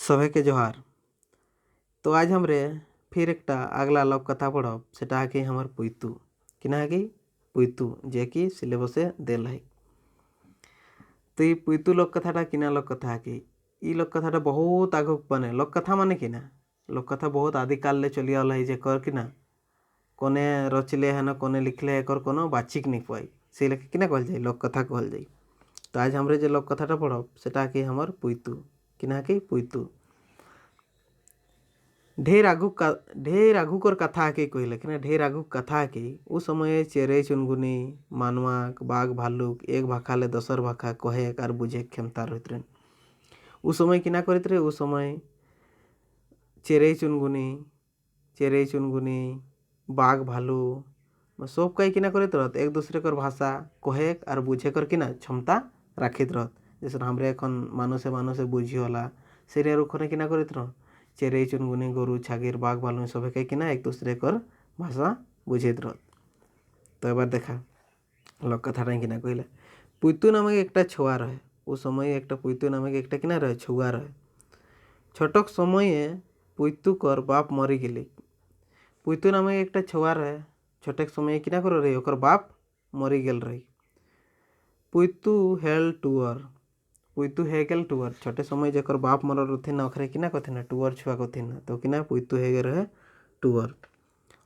सभे के जोहार। तो आज हमरे फिर एक अगला लोक कथा पढ़ब सेटा है कि हमार पुइतु किना है कि पुइतु जे कि सिलेबसे देल है। तो ये पुइतु लोक कथाटा किना लोक कथा है कि ई लोक कथाटा बहुत आगु बने लोक कथा माने किना लोक कथा बहुत आदिकाल ले चली आल है जे कर किना कोने रचले है ना कोने लिखले एकर कोनो बाचिक नहीं पाई से लेके किना कहल जाए लोक कथा कहल जाए। तो आज हमरे जे लोक कथाटा पढ़ब सेटा कि हमार पुइतु किना कि पुइतु ढेर आगू कर कथा के कहले कि ढेर आगू कथा के उ समय चेरे चुनगुनी मानवाक बाघ भालुक एक भाखा ले दोसर भाखा कहे और बुझे क्षमता रहित रहे। उ समय किना करित रहे उ समय चेरे चुनगुनी बाघ भालू सब कई किना करित रहत एक दूसरे कर भाषा कहे और बुझे कर किना क्षमता राखित रहत। जैसे हमरे एखन मानुषे बुझी होला से रुखने किना करित रह चेरे चुनगुनी गरु छागिर बाघ भालू सब कई किना एक दूसरे कर भाषा बुझित रहत। तो एबार देखा लोक कथा किना कहले पुइतु नामक एक छुआ रहे उस समय एक पुइतु नामक एक किना रहे छुआ रहे। छोटक समय पुइतु कर बाप मरी गेली। पुइतु नामक एक छुआ रहे छोटक समय किना कर रही ओकर बाप मरी गेल रही। पुइतु हेल टूअर पुइतु हे गेल टूअर छोटे समय जेकर बाप मरल रहथिन ओखरे किना कथिन टूअर छुआ कथिन तो किना पुइतु हे गेल रहे टूअर।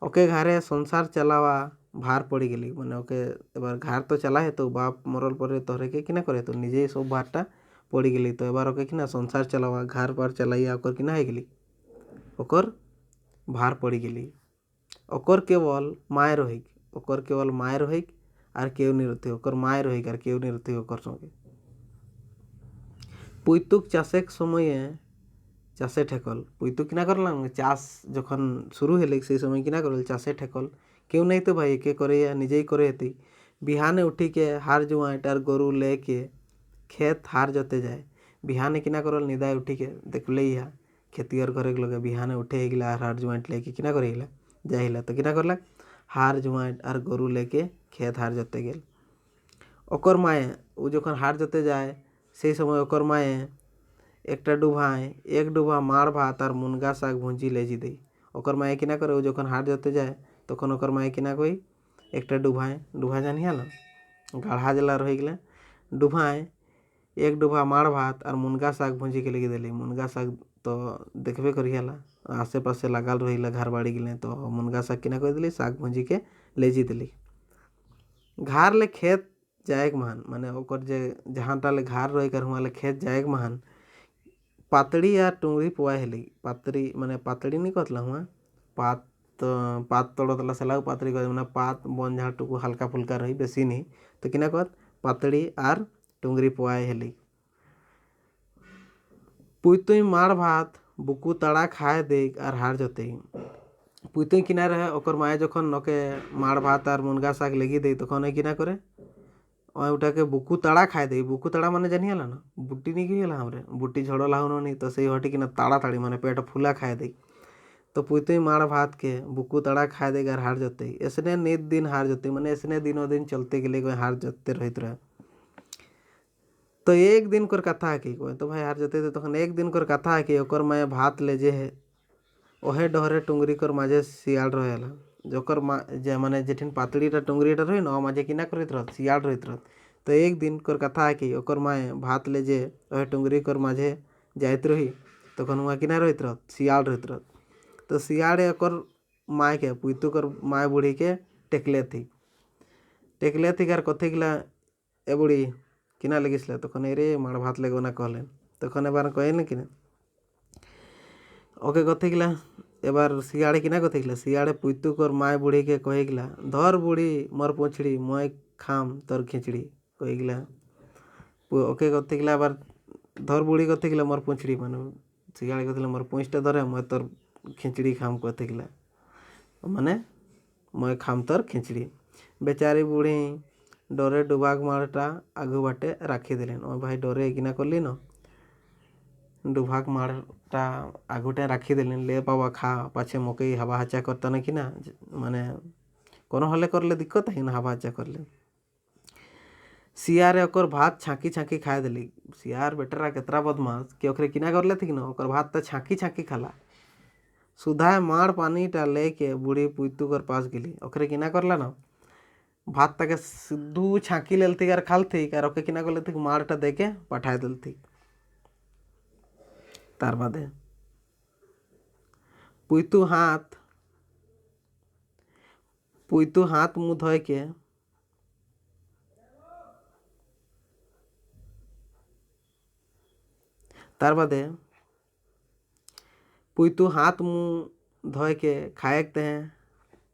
ओके घरे संसार चलावा भार पड़ी गेली माने ओके एबार घर तो चला है तो बाप मरल पर तोहरे के किना करे तो निजे सब भारटा पड़ी गेली। तो एबार ओके किना संसार चलावा घर बार चलाइया ओकर किना है गेली ओकर भार पड़ी गेली। ओकर केवल माय रहिक और केउ नहीं रहते ओकर माय रहिक और केउ नहीं रहते ओकर संगे। पुइतुक चाषेक समय चाषे ठेकल पुइतु किना करल चाष जखन शुरू हेले से समय किना करल चाषे ठेकल क्यों नहीं तो भाई के करे निजे ही करे हेती। बिहाने उठी के हार जुआट और गरु लेके खेत हार जोते जाए बिहाने किना करल निदाय उठी के देखले या खेतियर घरे लगे बिहाने उठे गिला हार जुआट लेके किना करे हिला जाइला तो किना करला हार जुआट और गरु लेके खेत हार जोते गेल। ओकर माए उ जखन हार जोते जाए से समय ओकर माए एक डुबा माड़ भात और मुनगा शाक भुंजी ले जी दी। ओकर माए किना करे उ जखन हार जोते जाए तखन ओकर माए किना कोई एक डुबा जानिया ना गाढ़ा जला रही गले डुभाए एक डुबा माड़ भात और मुनगा शाक भुंजी के लेके दिली। मुनगा शाक तो देखबे करियाला आसे पासे लगाल रही घर बाड़ी गले तो मुनगा शाक किना कर दिली शाक भुंजी के ले जी दिली। घर ले खेत जाए महान माने ओकर जे जहाँ टाले घर रही कर हुआ ले खेत जाए महान पातड़ी या टुंगरी पुआए हेली पातड़ी माने पातड़ी नहीं कहतला हुआ पात तोड़तला सलाउ पातड़ी कह माने पात बन जहाँ टुकु हल्का फुल्का रही बेसी नहीं तो किना कहत पातड़ी और टुंगरी पुआए हेली। पुइतुई माड़ भात बुकु तड़ा खाए देख और हार जोते पुइतुई किना रहे ओकर माए जखन नके माड़ भात और मुनगा शाक लेगी दे तखन किना करे उठा के बुकु तड़ा खाए दे। बुकु तड़ा माने जानी हला ना बुट्टी नहीं गई हमरे बुट्टी झड़ला हो नहीं तो सही हटी किना ताड़ा ताड़ी माने पेट फुला खाए दे। तो पुइतुई माड़ भात के बुकु तड़ा खाए दे और हार जोते ऐसने नित दिन हार जोते माने ऐसने दिनों दिन चलते गेले हार जोते रहित रहे। तो एक दिन कर कथा है कि तो भाई हार जोते तखन एक दिन कर कथा है कि ओकर माए भात ले जे है ओहे डहरे टुंगरी कर माजे सियाल रहेला जोकर जे माने जेठिन पातड़ीटा टुंगरीटा रही न माजे किना करित रहत सियाल रहित रहत। तो एक दिन कर कथा है कि ओकर माए भात ले जे ओहे टुंगरी कर माझे जाइत रही तखन वहाँ किना रहित रहत सियाल रहित रहत। तो सियाड़े ओकर माए के पुइतु कर माए बुढ़ी के टेकले थी कर कथे गिला ए बुढ़ी किना लगिसले तखन रे माड़ भात लेगो ना कहलेन तखन एबार कहन किना ओके कथे गिला एबार सियाड़े किना कथे गिला सियाड़े पुइतु कर माए बुढ़ी के कहे गिला धर बुढ़ी मोर पोछड़ी मैं खाम तोर खिचड़ी कहे गिला ओके कथे गिला एबार धर बुढ़ी कथे गिला मोर पोछड़ी माने सियाड़े कथे मोर पोछटा धरे मैं तोर खिचड़ी खाम कथे गिला माने मैं खाम तोर खिचड़ी। बेचारी बुढ़ी डरे डुबाक माड़टा आगू बाटे राखी दिलेन ओ भाई डरे किना करली न डुभाक माड़टा आगुटे राखी दिलेन ले बाबा खा पाछे मकई हवा हाचा करता ना कि ना माने कोनो हले करले दिक्कत है ना हवा हाचा करले। सियारे ओकर भात छाँकी छाँकी खाए देली। सियार बेटरा केतरा बदमाश कि ओकरे किना कर लेथी न ओकर भात त छाँकी छाँकी खाला। सुधाए माड़ पानीटा लेके बुढ़ी पुतू कर पास गेली। ओकरे किना करला न भात ताके सिद्धू छाँकी लेलथी और खालथी और ओके किना कर लेथी माड़टा देके पठाए देलथी। तार बादे पुतू हाथ मुँह धोए के तार बादे पुतू हाथ मुँह धोए के खाएक तें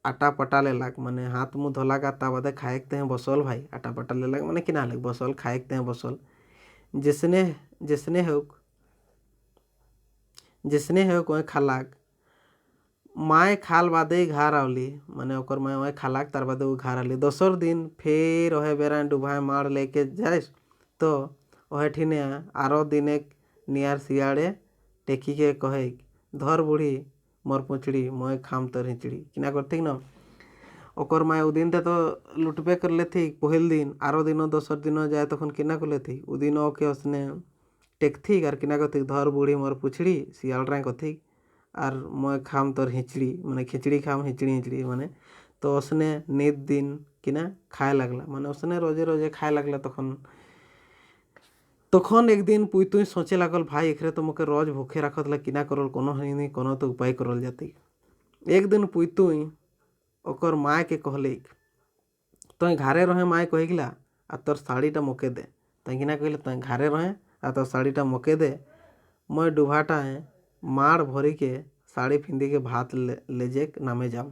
आटा पटा लेलाक। माने हाथ मुँह धोलाक ता बादे खाएक तें बसल भाई आटा पटा लेलाक माने किना लेक बसल खाएक तें बसल। जिसने होक वही खालाक। माए खाल बादे घर आवली माने ओकर माए वही खालाक तार बादे वो घर आवली। दोसर दिन फिर ओहे बेरा डुभाए माड़ लेके जाइस तो ओहे ठिने आरो दिने नियार सियाड़े टेकी के कहे धर बुढ़ी मोर पुछड़ी मोए खाम तर हिचड़ी किना करती न ओकर माए उदिन ते तो लुटबे कर लेथी पहिल दिन आरो दिनो दोसर दिनो जाए तखन किना कर लेथी उदिन ओके उसने टेकथी और किना करथी धर बुढ़ी मोर पुछड़ी सियाल रे कथी और मोए खाम तोर हिचड़ी माने खिचड़ी खाम हिचड़ी हिचड़ी माने तो उसने नित दिन किना खाए लगला माने उसने रोजे रोजे खाए लगला। तखन एक दिन पुतुई सोचे लागल भाई एकरे तो मोके रोज भूखे रखत ला किना करल कोनो नहीं कोनो तो उपाय करल जाती। एक दिन पुतुई ओकर माए के कहले तो घरे रहे माए कहिला आ तोर साड़ीटा मोके दे तो किना कहले तो घरे रहे आ तोर साड़ीटा मोके दे मैं डुभाटा माड़ भरी के साड़ी फिंदी के भात ले जे नामे जाम।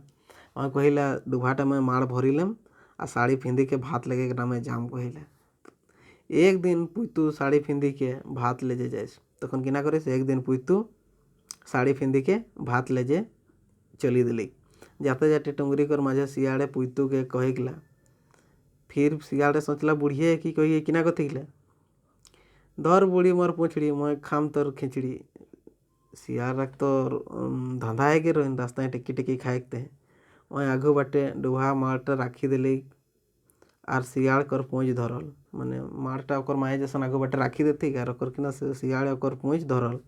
मैं कहिला डुभाटा मैं माड़ भरी लेम आ साड़ी फिंदी के भात लेके नामे जाम कहिला। एक दिन पुतू साड़ी फिंदी के भात ले जाइस तखन किना करिस एक दिन पुतू साड़ी फिंदी के भात ले जे चली दिली। जाते जाते टुंगरी कर माझे सियाड़े पुतू के कहिला फिर सियाड़े सोचला बुढ़िए कि कहिए किना कथिला धर बुढ़ी मोर पुछड़ी मैं खाम तोर खिचड़ी। सियार रख तो धंधा है कि रोइन रास्ता टेकी टेकी खाएकते वहीं आगू बाटे डुहा माटा राखी दिली और सियाड़ कर पूंछ धरल माने माटा ओकर माए जैसन आगू बाटे राखी देती और ओकर किना सियाड़े ओकर पूंछ धरल।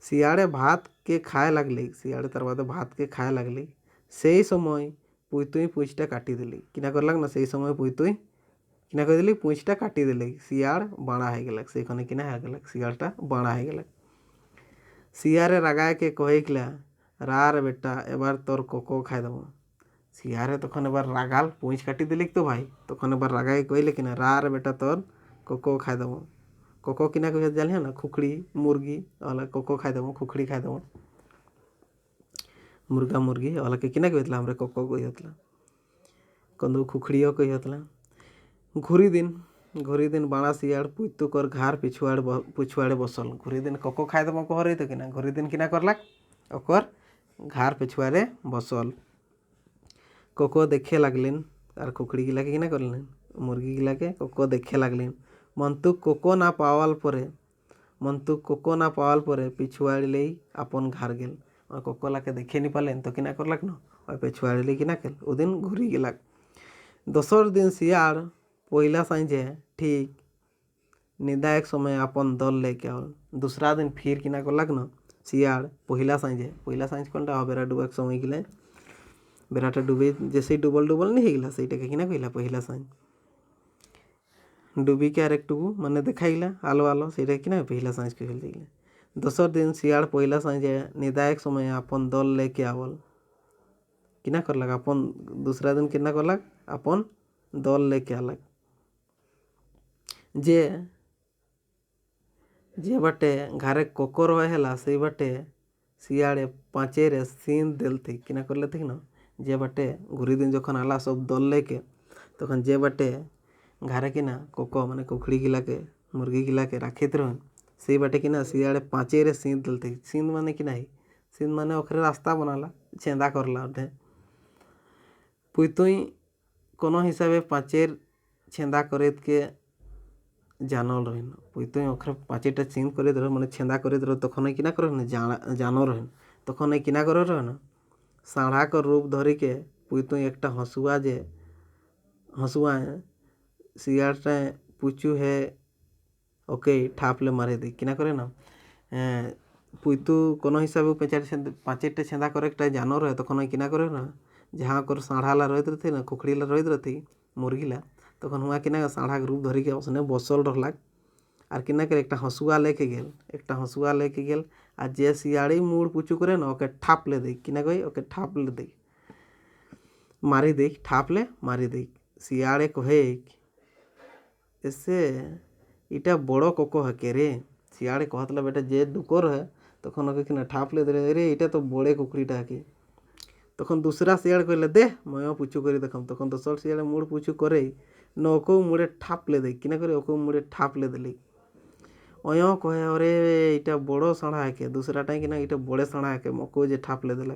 सियाड़े भात के खाए लगली सियाड़े तार बादे भात के खाए लगली से समय पुतुई पूंछटा काटी दिली किना करलक ना से समय पुतुई किना कर दिली पूंछटा काटी दिली सियाड़ बाड़ा है गेलक से खने किना है गेलक सियाड़टा बाड़ा है गेलक। सियारे रागाए के कहिला रार बेटा एबार तोर कोको खाए देबो। सियारे तखन एबार रागाल पूंछ काटी दिलिक तो भाई तखन एबार रागाए कहिले किना रार बेटा तोर कोको खाए देबो। कोको किना कहे जानिए ना खुखड़ी मुर्गी वाला कोको खाए देबो खुखड़ी खाए देबो मुर्गा मुर्गी वाला के किना कहतला हमरे कोको कहतला कंदू खुखड़ियो कहतला। घुरी दिन बाणा सियाड़ पुतू कर घर पिछुआड़े बसल घुरी दिन कोको खाए देबो कहरे तो किना घुरी दिन किना करलाक ओकर घर पिछुआड़े बसल कोको देखे लगलिन और खुखड़ी गिला के किना करलिन मुर्गी गिला के कोको देखे लगलिन मंतुक कोको ना पावाल परे पिछुआड़ी ले अपन घर गेल और कोको ला के देखे नहीं पालेन तो किना करलक न और पिछुआड़ी ले किना केल ओ दिन घुरी गिलाक। दोसर दिन सियाड़ पहिला सांझे ठीक निदायक समय अपन दल लेके आवल। दूसरा दिन फिर किना करलक न सियाड़ पहिला सांझ कोनटा बेरा डुबाक समय गिले बेराटा डूबे जैसे डुबल नहीं गिला सेटा के किना कहिला पहिला सांझ डूबी के आरेकटुकू माने देखाइला आलो आलो सेटा किना पहिला सांझ कहल जाइला। दोसर दिन सियाड़ पहिला सांझे निदायक समय अपन दल लेके आवल किना करलक अपन दूसरा दिन किना करलक अपन दल लेके आलक जे बाटे घरे कोको रहेला से बाटे सियाड़े पाँचेरे सीन देलथी किना कर लेथी न जे बाटे घुरी दिन जखन आला सब दल लेके तखन जे बाटे घरे किना कोको माने कुखड़ी गिला के मुर्गी गिला के राखित रहन से बाटे किना सियाड़े पाँचेरे सीन देलथी। सीन माने किना ही सीन माने ओखरे रास्ता बनाला छेंदा करला उठे पुतुई कोनो हिसाबे पाँचेर छेंदा करेत के जानल रहेन पुतुई ओखरे पाँचेटा सीन करे रहे माने छेंदा करे रहे तखन किना करे जानो रहेन तखन किना करे रहेन साढ़ा कर रूप धरी के पुतुई एकटा हसुआ শিয়াড়টা পুচু হে ওকে ঠাপলে মারি দিই কিনা করে না পুইতু কোনো হিসাবে পাঁচেরটা छेदा করে একটা জানোর হয় তখন ওই কিনা করে না जहाँ कर साढ़ाला रहित रही ना खुखड़ीला रहित रही मुर्गीला तखन हुआ कि साढ़ा के रूप धरी के उसने बसल रहलाक और कि कर एक हंसुआ लेके गेल एक हंसुआ लेके गेल आ जे सियाड़ी मुड़ पुचू करे ना ओके ठाप ले दी कि कही ओके ठाप ले दी मारी दी ठाप ले मारी दी सियाड़े कहे एसे इटा बड़ो कोको है के रे सियाड़े कहतला बेटा जे दुकोर है तखन ओके कि ठाप ले दे रे इटा तो बड़े कुकड़ीटा कि तखन दूसरा शियाड़ कहले दे मैं पुचू कर देखम तखन दोसर शियाड़े मुड़ पुचू करे न ओको मुड़े ठाप ले दे कि करे ओको मुड़े ठाप ले दिली अयो कहे अरे इटा बड़ो साढ़ा है के दूसरा टाइम कि इटा बड़े साढ़ा है के मको जे ठाप ले दिल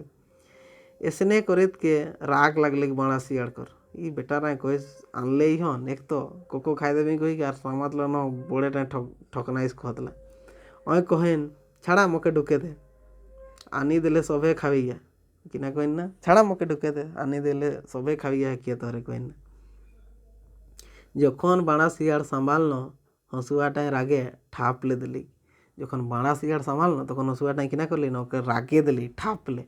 ऐसने करेत के राग लगले बाड़ा शियाड़ कर ई बेटा ना कहे आनले ही हन एक तो कोको खाई देवी कही और समातल न बड़े टाइम ठकना इस कहतला अय कहेन छाड़ा मके ढुके दे आनी देले सभे खाविया कि कहन ना छाड़ा मके ढुके दे आनी देले सभे खाविया किए तोरे कहन ना जखन बाड़ा शियाड़ संभाल न हंसुआटा रागे ठाप ले दिली जखन बाड़ा शियाड़ संभाल न तखन हंसुआटा कि करली ना ओके रागे दिली ठाप ले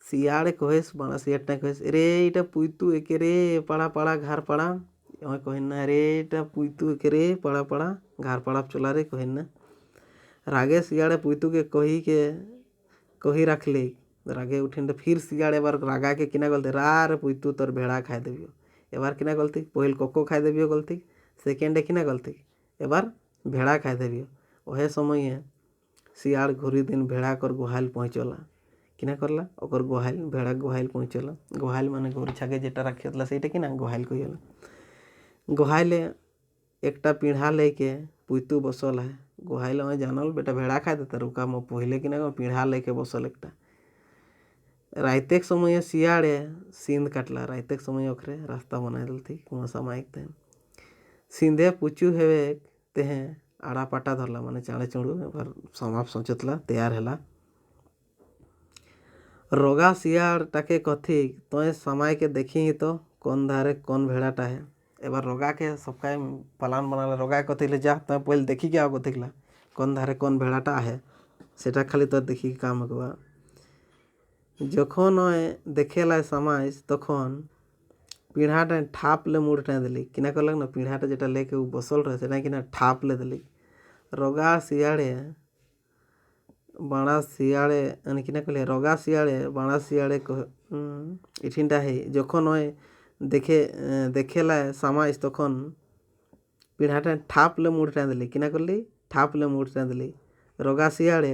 शियाड़े कहेस बाड़ा शियाड़टा कहेस रे इटा पुइतु एके रे पाड़ा पाड़ा घार पाड़ा कहन ना रे इटा पुइतु एके रे पाड़ा पाड़ा घार पाड़ा चला रे कहन ना रागे शियाड़े पुइतु के कही रखले रागे उठिन फिर शियाड़े एबार रागा के किना गलती रा रे पुइतु तोर भेड़ा खाई देवियो एबार किना गलती पहिल कोको खाई देवियो गलती सेकेंडे किना गलती एबार भेड़ा खाई देवियो ओहे समय शियाड़ घुरी दिन भेड़ा कर गुहाल पहुँचला किना करला ओकर गोहाल भेड़ा गोहाल पहुँचला गोहाल माने गोरु छागे जेटा रखियतला सेटा कि ना गोहाल कहला गोहाले एकटा पीढ़ा लेके पुइतु बसल है गोहाल में जानल बेटा भेड़ा खाई देता रुका मो पहले कि ना पीढ़ा लेके बसल एकटा राइतेक समय शियाड़े सींद काटला राइतेक समय ओखरे रास्ता बनाए दलती कुआ सामायिक तेन सींधे पुचू हेवे तेहे आड़ा पाटा धरला माने चाणे चुड़ू समाप सोचतला तैयार हैला रोगा शियाड़ टाके कथी तो समय के देखी ही तो कौन धारे कौन भेड़ाटा है एबार रोगा के सबका प्लान बनाला रोगा कथी ले जा तो पहले देखी क्या कथीला कौन धारे कौन भेड़ाटा है सेटा खाली तो देखी काम हुआ जखन देखेला समाज तखन पीढ़ाटा ठाप ले मुड़ टाँ दिली किना करलक ना पीढ़ाटा जेटा लेके उ बसल रहे सेटा किना ठाप ले दिली रोगा शियाड़े बाड़ा शियाड़े किना कहले रोगा शियाड़े बाड़ा शियाड़े इठिनटा है जखन देखेला समाज तखन पीढ़ाटा ठाप ले मुड़ टाँ दिली किना करली ठाप ले मुड़ टाँ दिली रोगा शियाड़े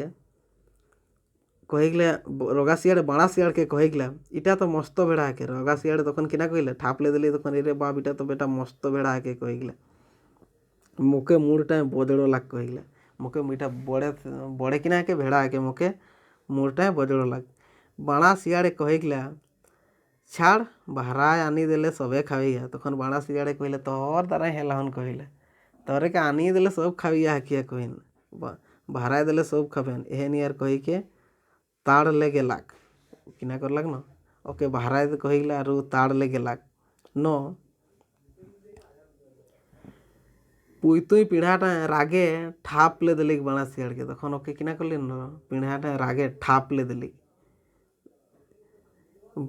कहीगला रोगा शियाड़े बाड़ा शियाड़ के कहीगला इटा तो मस्त भेड़ा है के रोगा शियाड़े तखन किना कहले ठाप ले दिली तखन रे बाप इटा तो बेटा मस्त भेड़ा है के कहीगला मोके मुड़ टाँ बजड़ो लाग कहीगला मोके मीठा बड़े बड़े किना के भेड़ा है के मोके मुड़ टाँ बजड़ो लाग बाड़ा शियाड़े कहीगला छाड़ बहराए आनी देले सबे खाविया तखन बाड़ा शियाड़े कहले तोहर द्वारा हेलाहन कहले तोरे के आनी देले सब खाविया है किया कहन बहराए देले सब खावेन एहन यार कही के ताड़ ले गेलाक किना करलाक न ओके बहराए कहीगला आरु ताड़ ले गेलाक न पुइतुई पीढ़ाटा रागे ठाप ले दिली बाड़ा शियाड़ के तखन ओके किना करली न पीढ़ाटा रागे ठाप ले दिली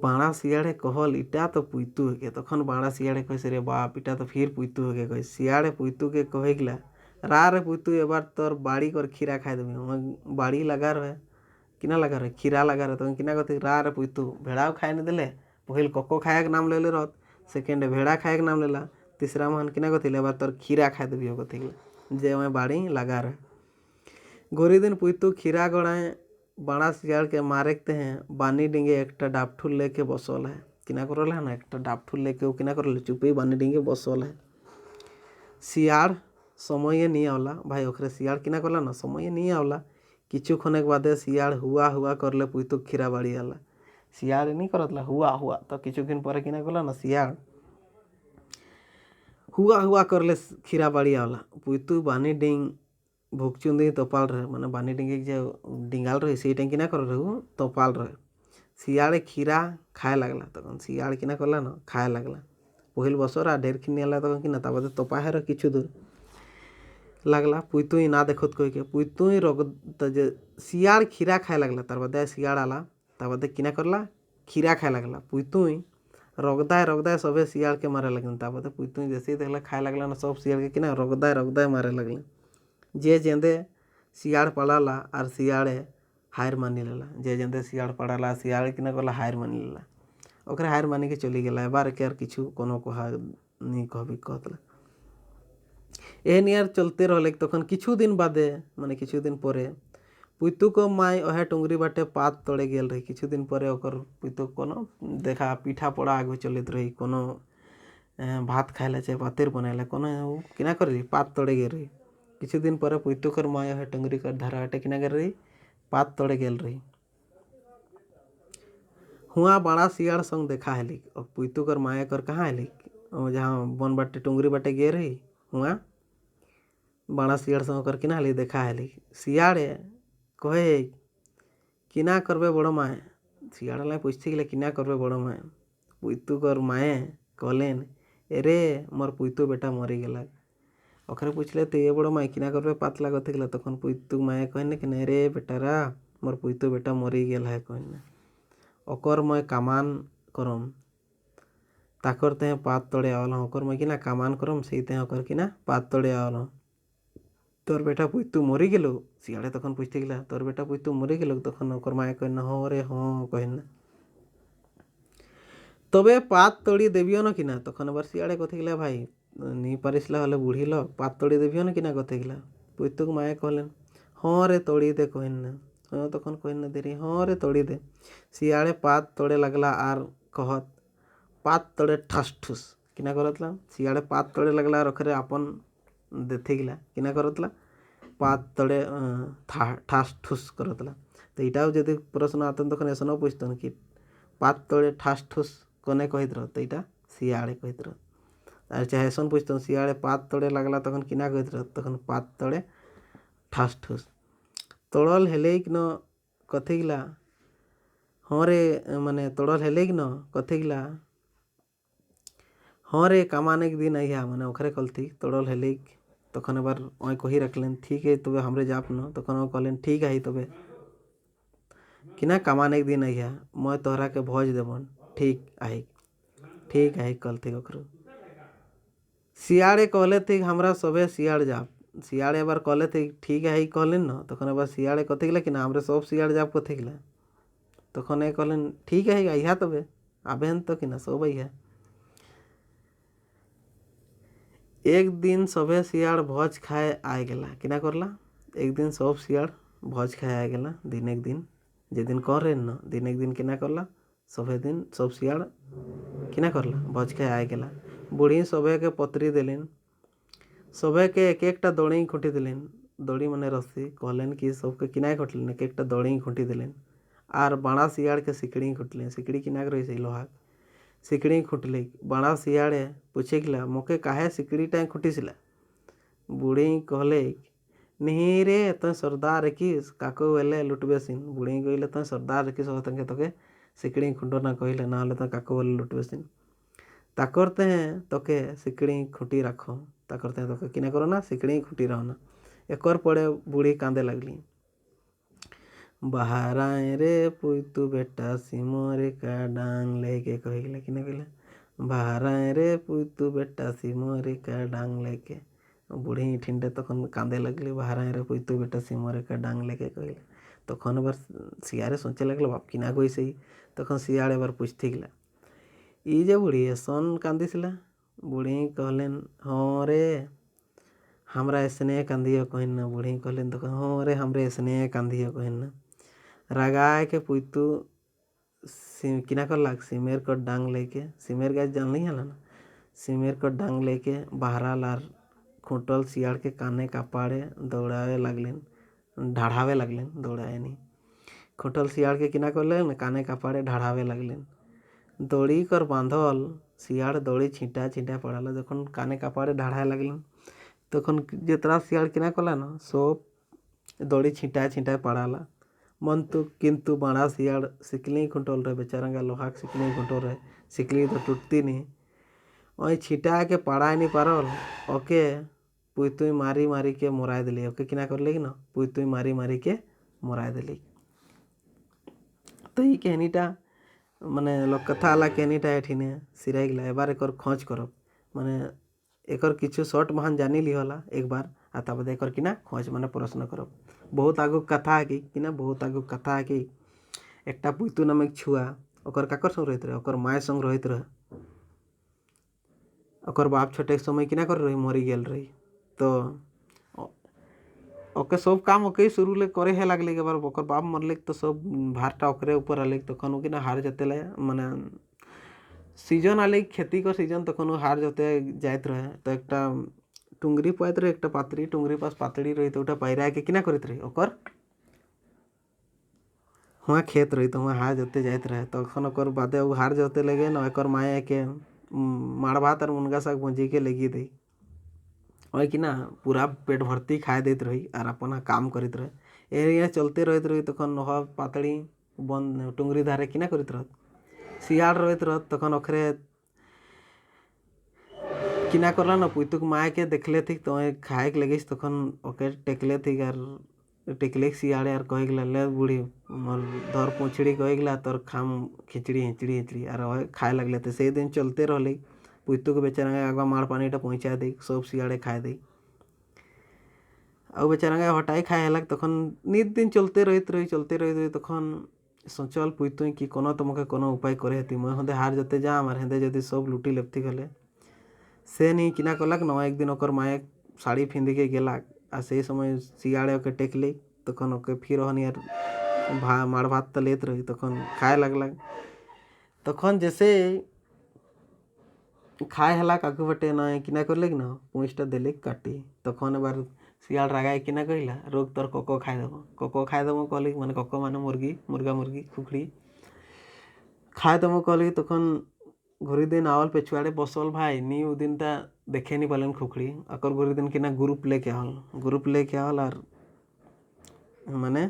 बाड़ा शियाड़े कहल इटा तो पुइतु है के तखन बाड़ा शियाड़े कहे रे बाप इटा तो फिर पुइतु है के कहे शियाड़े पुइतु के कहेगला रा रे पुइतु एबार तोर बाड़ी कर खीरा खाई देबी बाड़ी लगा रहे किना लगा रहे खीरा लगा रहे तो किना कहते रा रे पुइतु भेड़ाओ खाए नहीं दिले पहिल कोको खाए के नाम ले रहत सेकेंड भेड़ा खाए के नाम लेला तीसरा मान किना कहते एबार तोर खीरा खाई देबी कहते जे मैं बाड़ी लगा रहे गोरी दिन पुइतु खीरा गड़ाए बाड़ा शियाड़ के मारेकते हैं बानी डिंगे एक डापठुल लेके बसल है किना करल है ना एक डापठुल लेके वो किना करल चुपे बानी डिंगे बसल है शियाड़ समय नहीं आवला भाई ओखरे शियाड़ किना करला ना समय नहीं आवला किचु खने के बाद शियाड़ हुआ हुआ करले पुइतु खीरा बाड़ी आला शियाड़ नहीं करतला हुआ हुआ तो किचु दिन पर किना करला ना शियाड़ हुआ हुआ करले खीरा बाड़ी आवला पुइतु बानी डिंग भुकचुंदी तोपाल रहे माने बानी डिंगे जे डिंगाल रहे से टैंकी ना कर रहे तोपाल रहे शियाड़े खीरा खाए लगला तक शियाड़ किना करला ना खाए लगला পহিল বছর আর ঢেরখিনি এলা তখন কিনা তারপরে তোপাহের কিছু দূর লাগলা পুইতুই না দেখত কইকে পুইতুই রগ যে শিয়াড় খিরা খাই লাগলা তার বাদে শিয়াড় আলা তার বাদে কিনা করলা খিরা খাই লাগলা পুইতুই রগদায় সবে শিয়াড়কে মারে লাগলেন তার বাদে পুইতুই দেশি দেখলা খাই লাগলা না সব শিয়াড়কে কিনা রগদায় মারে লাগলেন যে যেঁদে শিয়াড় পাড়ালা আর শিয়াড়ে হার মানি लेला যে যেঁদে শিয়াড় পাড়ালা শিয়াড় কিনা করলা হার মানি लेला ओकरे हार मानी के चली गला एबार के यार किछु कोनो कहा नहीं कहबी कहतला एहन यार चलते रहले तखन किछु दिन बादे माने किछु दिन परे पुइतु को माय ओहे टुंगरी बाटे पात तोड़े गेल रही किछु दिन परे ओकर पुइतु कोनो देखा पीठा पड़ा आगु चलित रही कोनो भात खाइले चाहे पातिर बनाइले कोनो किना कर रही पात तोड़े गेल रही किछु दिन परे पुइतु कर माय ओहे टुंगरी कर धारा बाटे किना कर रही पात तोड़े गेल रही हुआ बड़ा शियाड़ संग देखा हेली और पुइतु कर माया कर कहाँ हेली जहाँ बन बाटे टुंगरी बाटे गे रही हुआ बड़ा शियाड़ संग कर किना हेली देखा हेली शियाड़े कहे किना करबे बड़ो माए शियाड़ ला पूछते गले किना करबे बड़ो माए पुइतु कर माए कहलेन एरे मोर पुइतु बेटा मरी गला ओखरे पूछले तो ये बड़ो माए किना करबे पात लागत गला तखन पुइतु माए कहने कि रे बेटारा मोर पुइतु बेटा मरी गेल है कहने ओकर मैं कामान करम ताकर ते पात तोड़े आवल ओकर मैं किना कामान करम से ओकर किना पात तोड़े आवल तोर बेटा पुइतु मरी गेलो शियाड़े तखन पूछते गला तोर बेटा पुइतु मरी गेलो तखन ओकर माए कहना हो रे हाँ कहना तबे पात तोड़ी देवियो न किना तखन बार शियाड़े कथे गला भाई नहीं पारिसला हले बुढ़ी लो पात तोड़ी देवियो न किना कथे गला पुइतु माए कहलेन हाँ रे तोड़ी दे कहना हाँ तखन कहना देरी हाँ रे तोड़ी दे शियाड़े पात तोड़े लगला आर कहत पात तोड़े ठास ठुस किना करतला शियाड़े पात तोड़े लगला और ओखरे आपन देथे गिला किना करतला पात तोड़े ठास ठुस करतला तो इटाও যদি প্রশ্ন আতন তখন এসনও পুছতন কি পাত তড়ে ঠাস ঠুস কোনে কহিত রহ তো এটা শিয়াড়ে কহিত রহ আর চাহে এসন পুছতন শিয়াড়ে পাত তড়ে লাগলা তখন কিনা কহিত রহ তখন পাত তড়ে ঠাস ঠুস तोड़ल हेले कि न कथे गिला हाँ रे माने तोड़ल हेले कि न कथे गिला हाँ रे कामाने के दिन आइया माने ओखरे कलथी तोड़ल हेले तखन एबार ओई कही रखलेन ठीक है तबे हमरे जाप न तखन ओ कहलेन ठीक है तबे किना कामाने के दिन आइया मैं तोहरा के भोज देबन ठीक आई कलथी ओकरो शियाड़े कहले थे हमरा सबे शियाड़ जाप शियाड़े एबार कहले थे ठीक है कहलेन न तखन एबार शियाड़े कथे गिला कि ना हमरे सब शियाड़ जाप कथे गिला तखन ए कहलेन ठीक है आइहा तबे आबेन तो कि ना सब आइहा एक दिन सबे शियाड़ भोज खाए आए गेला किना करला एक दिन सब शियाड़ भोज खाए आए गेला दिन एक दिन जे दिन करेन न दिन एक दिन किना करला सबे दिन सब शियाड़ किना करला भोज खाए आए गेला बुढ़ी सबे के पत्री देलिन सबे के एक एकटा दड़ी खुंटी दिलेन दड़ी माने रस्सी कहलेन कि सबके किनाय खटलेन एक एकटा दड़ी खुंटी दिलेन आर बाड़ा शियाड़ के सिकड़ी खुटलेन सिकड़ी किना रही से लोहा सिकड़ी खुटले बाड़ा शियाड़े पूछे गिला मोके काहे सिकड़ी टाइम खुटीसिला बुढ़ी कहले नहीं रे तो सरदार किस काको वेले लुटबे सिन बुढ़ी कहले तो सरदार किस होतंगे तोके सिकड़ी खुंटो ना कहले ना हले तो काको वेले लुटबे सिन ताकरते हैं तोके सिकड़ी खुटी रखो ताकरते हैं तोके किना करो ना सिकड़ी खुटी रहो ना एक और पड़े बूढ़ी कांदे लगली बाहर आए रे पुइतु बेटा सिमोरे का डांग लेके कहिला किना कहले बाहर आए रे पुइतु बेटा सिमोरे का डांग लेके बूढ़ी ठिंडे तखन कांदे लगली बाहर आए रे पुइतु बेटा सिमोरे का डांग लेके कहिला तखन बार शियारे सोचे लगल बाप किना कोई सही तखन शियाड़े बार पूछते गिला ई जे बुढ़ी सन कांदिसिला बुढ़ी कहलेन हाँ रे हमरा ऐसने कांदियो कहन बुढ़ी कहलेन तो हाँ रे हमरे ऐसने कांदियो कहन रगाए के पुइतु किना कर लाग सिमेर कर डांग लेके सिमेर गाय जान नहीं हला ना सिमेर कर डांग लेके बहरा लार खूंटल शियाड़ के काने कापाड़े दौड़ावे लगलेन ढाढ़ावे लगलेन दौड़ाए नहीं खूंटल शियाड़ के किना करलेन काने कापाड़े ढाढ़ावे लगलेन दड़ी कर बांधल शियाड़ दड़ी छींटा छींटा पड़ाला जखन काने कापाड़े ढाढ़ाए लगलेन तखन जेतरा शियाड़ किना कला ना सब दड़ी छींटा छींटा पड़ाला मन तो किंतु बाड़ा शियाड़ सिकली खुंटल रहे बेचारंगा लोहा सिकली खुंटल रहे सिकली तो टूटती नहीं ওই ছিটাকে পাড়ায় নি পারল ওকে পুই তুই মারি মারিকে মরাই দিলি ওকে কিনা করলে কি না পুই তুই মারি মারিকে মরাই দিলি। তো এই কাহিনীটা মানে লোক কথা আলা কাহিনীটা এঠিনে সিরাই গেলা এবার একর খোঁজ করব মানে একর কিছু শর্ট महान जानी ली होला एक बार आ तब एकর किना खोज মানে प्रश्न करब। बहुत आगु कथा है कि किना बहुत आगु कथा है कि एकटा पुतू नामक छुआ ओकर काकर संग रहित रहे ओकर माय संग रहित रहे ओकर बाप छोटे समय किना कर रही मरी गेल रही। तो ओके सब काम ओके शुरू ले करे है लागले के बार ओकर बाप मरले तो सब भारटा ओकरे ऊपर आले तखन किना हार जतेले माने सीजन आले खेती को सीजन तखन हार जते जाइत रहे। तो एकटा टुंगरी पाइत रहे एकटा पातरी टुंगरी पास पातड़ी रही तो उटा पायरा के किना करित रही ओकर हुआ खेत रही तो हुआ हार जते जाइत रहे। तखन ओकर बादे उ हार जते लगे न एकर माया के माड़ भात और मुनगा साग भुंजी के लगी दी और कि ना पूरा पेट भर्ती खाए देते रही और अपन काम करित रहे एरिया चलते रहते रही तखन ह पातड़ी बंद टुंगरी धारे किना करित रह सियाड़ रहते रह तखन ओखरे किना करला ना पुतुक माय के देखले थी तो खाए के लगे तखन ओके टेकले थी और टेकले सियाड़े और कहे गला ले बूढ़ी मोर धर पूछड़ी कहे गला तोर खाम खिचड़ी हिचड़ी हिचड़ी और खाए लगले थे से दिन चलते रहले पुतुक बेचारा आगवा माड़ पानीटा पहुँचा दे सब सियाड़े खाए दे आ बेचारा हटाई खाए हलाक तखन नित दिन चलते रही तखन सोचल पुतुई कि कोनो तुमके कोनो उपाय करे हेती मैं हंदे हार जते जाम और हेंदे जदि सब लुटी लेप्ती गले से नहीं किना कलक न एक दिन ओकर माए साड़ी फिंदी के गेलाक आ से समय सियाड़े ओके टेकले तखन ओके फिर हनी माड़ भात लेत रही तखन खाए लगलक तखन जैसे खाए हलाक आगू बटे न किना करले न पूँछटा देले काटी तखन बार सियाड़ रागाए किना कहला रोग तोर कोको खाए देबो कहली माने कोको माने मुर्गी मुर्गा मुर्गी खुखड़ी खाए देबो कहली तखन घुरी दिन आवल पेछुआड़े बसल भाई नी उ दिन ता देखे नहीं पालन खुखड़ी अकर घुरी दिन किना ग्रुप लेके आवल और माने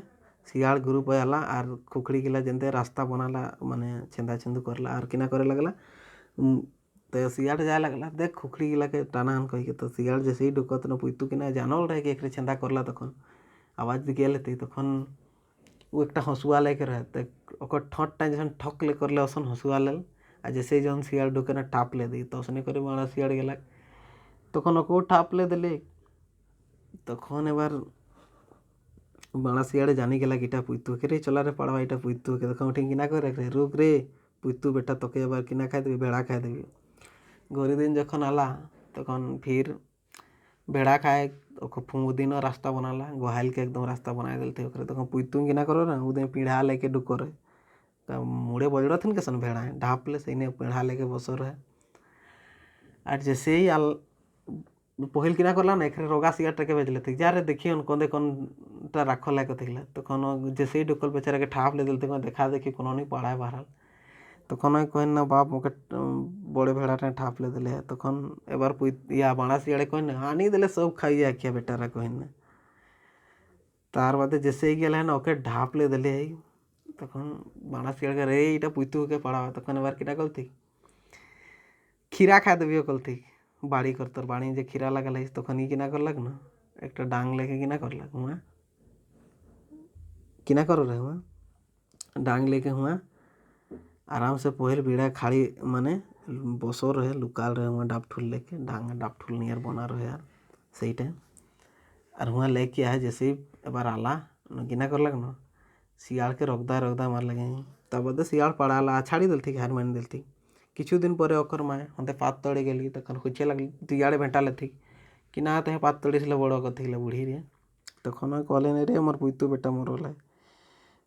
सियाड़ ग्रुप आला और खुखड़ी गिला जेनते रास्ता बनाला माने छेंदा छेंदू करला और किना करे लगला तो सियाड़ जाए लगला देख खुखड़ी गिला के टानाहन कही के तो सियाड़ जैसे ही ढुकत न पुतू किना जानल रहे कि एकरे छेंदा करला तखन आवाज गेल थी तखन वो एक हंसुआ लेके रहे तो ओकर ठोंट जैसे ठक ले करले असन हंसुआ लेल आ जैसे जौन सियाड़ ढुके ना टाप ले दी तो उसने करे बड़ा सियाड़ गेला तखन ओको टाप ले दिले तखन एबार बड़ा सियाड़े जानी गेला इटा पुतू के रे चला रे पड़वा इटा पुतू के तखन उठी किना करे रे रुक रे पुतू बेटा तोके एबार किना खाए देबी भेड़ा खाए देबी घोरी दिन जखन आला तखन फिर भेड़ा खाए फुंग दिन रास्ता बनाला गोहाल के एकदम रास्ता बना देते तखन पुतू किना करो ना उदे पीढ़ा लेके ढुको रहे मुड़े बजड़ थन के सन भेड़ा ढाप ले सही पेढ़ा लेके बसो रहे और जैसे ही आल पहिल किना करला ना एक रोगा सियाड़ के भेजले थे जा रे देखिए कौन टा राख लायक थे तखन जैसे ही ढुकल बेचारा के ठाप ले दिल देखा देखी कोनो नहीं पढ़ाए बाहर तखन कहन ना बाप मोके बड़े भेड़ा ठाप ले दिले तखन एबार या बाड़ा सियाड़े कहन आनी दिले सब खाइए आखिया बेटारा कहन तार बादे जैसे ही गेल है ना ओके ढाप ले दिले तखन बाड़ा सियाड़ के रे इटा पुतू के पढ़ा तखन एबार किना कलती खीरा खाए देवी कलती बाड़ी कर तोर बाड़ी जे खीरा लगल है तखन ही किना करलक ना एक डांग लेके किना करलक हुआ किना करो रहे हुआ डांग लेके हुआ आराम से पहिल बीड़ा खाड़ी माने बसो रहे लुकाल रहे हुआ डापठुल लेके डांग डापठुल नियर बना रहे यार सही टाइम और हुआ लेके आए जैसे ही एबार आला किना करलक ना सियाड़ के रगदा मार लगे तब बदे सियाड़ पड़ाला छाड़ी दिलती हार मान दिलती किछु दिन पर ओकर माए हंते पात तोड़े गेली तखन खुचे लगली तुयाड़े भेटा लेथी कि ना ते पात तोड़ी से बड़ कथी बुढ़ी रे तखन कहले रे मोर पुतू बेटा मरल है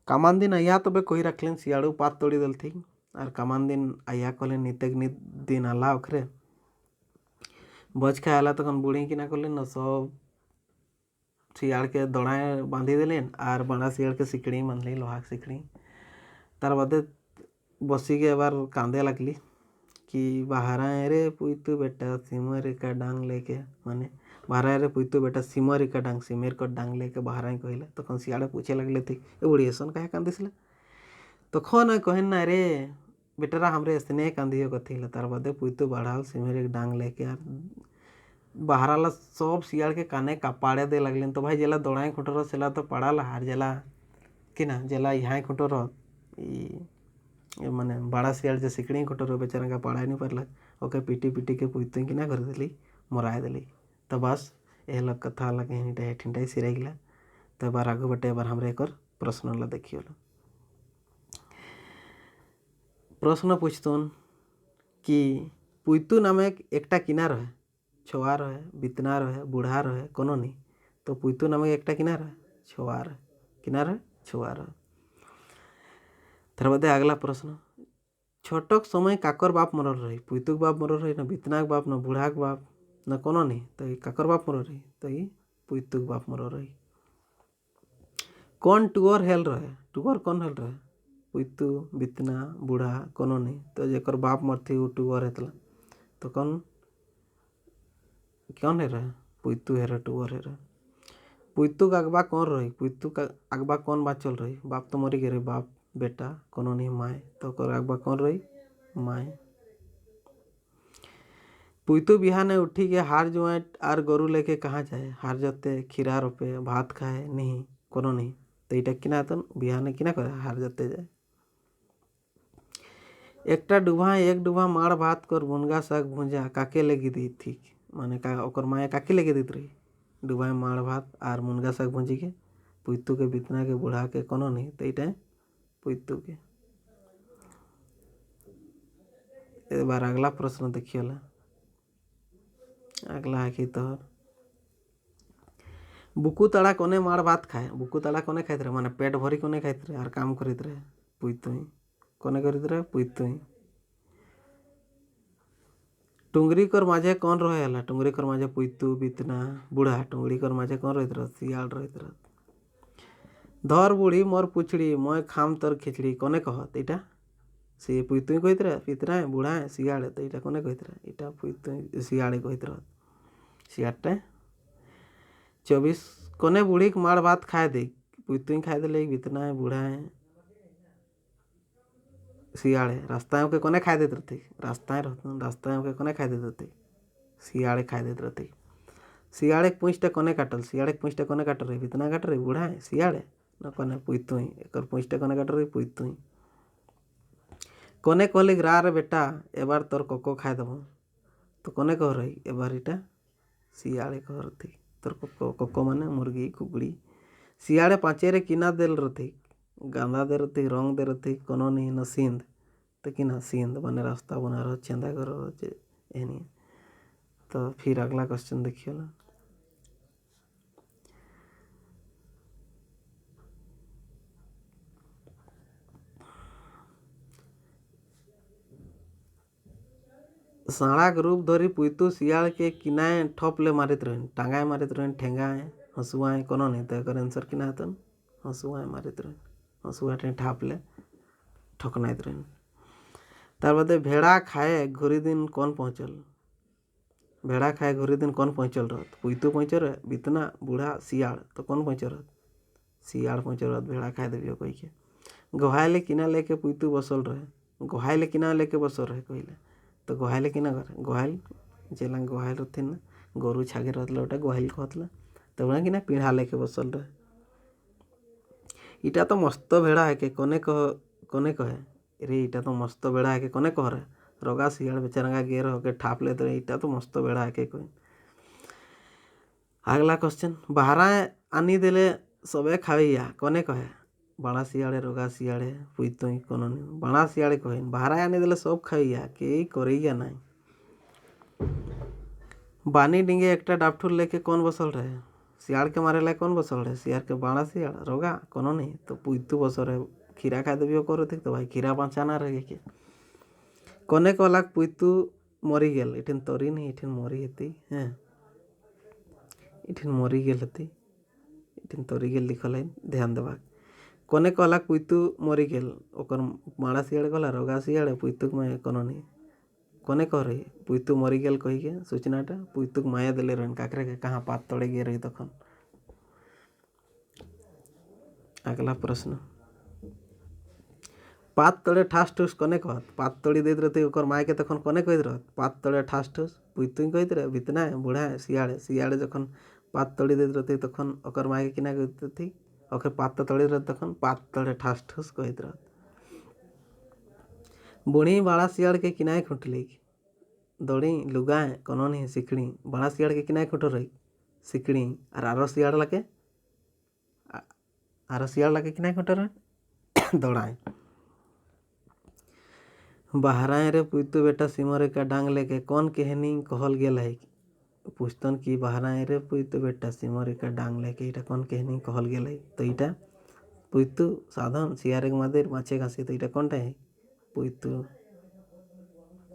कामान दिन आया तबे कही रखलेन सियाड़ू पात तोड़ी दिलथी और कामान दिन आया कहले नितेक नित दिन आला ओखरे बच खाए आला तखन बुढ़ी किना करलेन ना सब सियाड़ के दड़ाए बांधी दिलेन और बड़ा सियाड़ के सिकड़ी बांधली लोहा के सिकड़ी तार बादे बसी के एबार कांदे लगली कि बाहर रे पुतू बेटा सिमर का डांग लेके माने बाहर रे पुतू बेटा सिमर का डांग सिमेर का डांग लेके बाहर कहले तखन सियाड़े पूछे लगले थी ए बुढ़ी ऐसन कहे कांदिसले तखन कहन ना रे बेटरा हमरे स्नेह कांदियो कथिला तार बादे पुइतु बाढ़ाल सिमेर एक डांग लेके आर बाहराला सब शियाल के काने कापाड़े दे लगलेन। तो भाई जेला दौड़ाई खुटरो सेला तो पड़ाला हार जेला कि ना जेला यहाँ खुटरो माने बड़ा शियाल जे सिकड़ी खुटरो बेचारा का पड़ाई नहीं पारला ओके पीटी पीटी के पुइतु कि ना कर देली मराए देली। तो बस ए लग कथा लग हिंटाई ठिंटाई सिराई गला। तो बार आगू बटे बार हमरे एक प्रश्न ला देखियो। प्रश्न पूछतन कि पुइतु नामे एकटा किना रहे छोआ रहे बितना रहे बूढ़ा रहे कोनो नहीं। तो पुइतु नामे एकटा किना रहे छोआ रहे किना रहे छोआ रहे। तार बादे अगला प्रश्न छोटक समय काकर बाप मरल रही पुइतुक बाप मरल रही ना बितनाक बाप ना बूढ़ाक बाप ना कोनो नहीं। तो ये काकर बाप मरल रही तो ये पुइतुक बाप मरल रही। कौन टुअर हेल रहे टुअर कौन हेल रहे पुइतु बितना बूढ़ा कोनो नहीं। तो जेकर बाप मरती वो टुअर हेतला। तो कौन कौन है रहे पुइतु है टुअर है रहे। पुइतु का अगबा कौन रही पुइतु का अगबा कौन बात चल रही बाप तो मरी गए बाप बेटा कोनो नहीं माए। तो अगबा कौन रही माए। पुइतु बिहाने उठी के हार जुआए आर गोरु लेके कहाँ जाए हार जाते खीरा रोपे भात खाए नहीं कोनो नहीं। तो इटा किना तो बिहाने किना करे हार जाते जाए। एकटा डुबा एक डुबा माड़ भात कर मुनगा साग भुंजा काके लगी दी थी माने का ओकर माया काके लगी दी रही डुबा माड़ भात आर मुनगा साग भुंजी के पुइतु के बितना के बूढ़ा के कोनो नहीं। तो इटा पुइतु के। एक बार अगला प्रश्न देखियोला। अगला है कि तो बुकु तड़ा कोने माड़ भात खाए बुकु तड़ा कोने खाइत रहे माने पेट भरी कोने खाइत रहे और काम करित रहे पुइतु ही कोने करित रहे पुइतु ही। टुंगरी कर माझे कौन रहे हला टुंगरी कर माझे पुइतु बितना बूढ़ा टुंगरी कर माझे कौन रहित रह सियाल रहित रह। धर बूढ़ी मोर पुछड़ी मोय खाम तर खिचड़ी कोने कहत इटा से पुइतु ही कहित रहे बितना है बूढ़ा है सियाड़े। तो इटा कोने कहित रहे इटा पुइतु सियाड़े कहित रह सियाटे 24 कोने बूढ़ी के माड़ भात खाए दे पुइतु ही खाए दे बितना है बूढ़ा है सियाड़े रास्ता के कोने खाए देते रहते रास्ता के कोने खाए देते रहते सियाड़े खाए देते रहते। सियाड़े के पूंछटा कोने काटल सियाड़े के पूंछटा कोने काट रही बितना काट रही बूढ़ा है सियाड़े न कोने पुइतु ही एक पूंछटा कोने काट रही पुइतु ही। कोने कहली रा रे बेटा एबार तोर कोको खाए देबो। तो कोने कह रही एबार इटा सियाड़े कह रही तोर कोको कोको माने मुर्गी कुकड़ी। सियाड़े पाँचेरे किना देल रही गांदा दे रही रंग दे रही कोनो नहीं न सींद। तो कि ना सींद माने रास्ता बना रहा चंदा कर एनी। तो फिर अगला क्वेश्चन देखिए ना। साड़ाक रूप धरी पुइतु सियाल के किनाए ठोप ले मारित रहन टांगाए मारित रहन ठेंगाए हंसुआए कोनो नहीं। तो एकर आंसर किना हतन हंसुआए मारित रहन हंसुआ ठे ठाप ले ठोकनाइत रहन। तार बादे भेड़ा खाए घुरी दिन कौन पहुँचल भेड़ा खाए घुरी दिन कौन पहुँचल रहत पुइतु पहुँचल रहे बितना बूढ़ा सियाड़। तो कौन पहुँचल रहत सियाड़ पहुँचल रहत भेड़ा खाए देवियो कही के। गोहाइले किना लेके पुइतु बसल रहे गोहाइले किना लेके बसल रहे कहिले। तो गोहाइले किना करे गोहाइल जेला गोहाइल रहते ना गोरु छागे रहतला ओटा गोहाइल कहतला। तो बड़ा किना पीढ़ा लेके बसल रहे। इटा तो मस्त भेड़ा है के कोने कहे रे इटा तो मस्त भेड़ा है के कोने कह रहे रोगा सियाड़ बेचारा गेर होके ठाप ले तो इटा तो मस्त भेड़ा है के कोई। अगला क्वेश्चन बाहरा आनी देले सबे खाइया कोने कहे बाड़ा सियाड़े रोगा सियाड़े पुइतु ही कोनो नहीं बाड़ा सियाड़े कहे बाहरा आनी देले सब खाइया के करैया नहीं। बानी डिंगे एकटा डाफठुर लेके कौन बसल रहे सियाड़ के मारे लायक कौन बसल रहे सियाड़ के बाड़ा सियाड़ रोगा कोनो नहीं। तो पुइतु बसल रहे खीरा खाए देवियो करो थे तो भाई खीरा बचाना रहे के कोने कहलाक पुइतु मरी गेल इठिन तोरी नहीं इठिन मरी हेती हैं इठिन मरी गेल हेती इठिन तोरी गेल लिखल है ध्यान देवाक। कोने कहलाक पुइतु मरी गेल ओकर माड़ा सियाड़ कहला रोगा सियाड़ पुइतुक में कोनो नहीं कोने कह रही पुइतु मरी गेल कही के सूचनाटा पुइतुक माया देले रहन काकरे के कहाँ पात तोड़े गे रही तखन। अगला प्रश्न पात तले ठास ठूस कने कहत पात तड़ी देत रहते ओकर माय के तखन कने कहत रहत पात तले ठास ठूस पुइतुई कहत रहे बितना है बूढ़ा है सियाड़े सियाड़े जखन पात तड़ी देत रहते तखन ओकर माय के किना कहत रहती ओकर पात तड़ी रहत तखन पात तले ठास ठूस कहत रहत। बुढ़ी बाड़ा सियाड़ के किनाए खुटली दौड़ी लुगाए कनौनी सिकड़ी बाड़ा सियाड़ के किनाए खुटो रही सिकड़ी आरो सियाड़ लगे किनाए खुटो रहे दौड़ाए। बहराए रे पुइतु बेटा सिमरे का डांग लेके कौन कहनी कहल गेल है पूछतन कि बहराए रे पुइतु बेटा सिमरे का डांग लेके इटा कौन कहनी कहल गेल है तो इटा पुइतु साधन सियारे के मादेर माछे घासी तो इटा कौनटा है पुइतु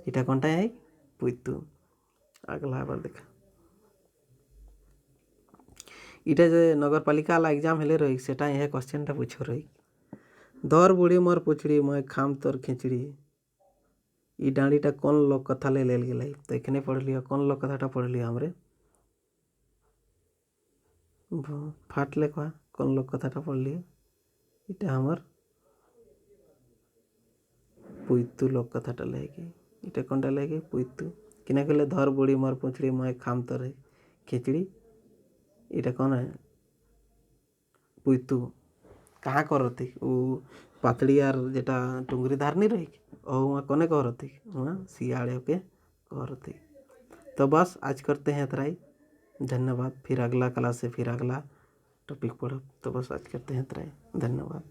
इटा कौनटा है पुइतु। अगला बार देखा इटा जे नगरपालिका वाला एग्जाम हेले रही सेटा यह क्वेश्चनटा पूछो रही दर बुढ़ी मोर पुछड़ी मैं खाम तोर खिचड़ी ई डाँडीटा कौन लोक कथा ले लेल गेल तो एखने पढ़ लिया कौन लोक कथाटा पढ़ लिया हमरे फाट ले कहा कौन लोक कथाटा पढ़ लिया इटा हमर पुइतु लोक कथाटा लेगी इटा कौनटा लेगी पुइतु किना कहले धर बुढ़ी मोर पुछड़ी मैं खाम तोर खिचड़ी इटा कौन है पुइतु कहाँ करती वो पातड़ी आर जेटा टुंगरी धार नहीं रही वहाँ कोने कहरती वहाँ सियाड़े के कहरती। तो बस आज करते हैं इतना ही धन्यवाद फिर अगला क्लास से फिर अगला टॉपिक पढ़ो तो बस आज करते हैं इतना ही धन्यवाद।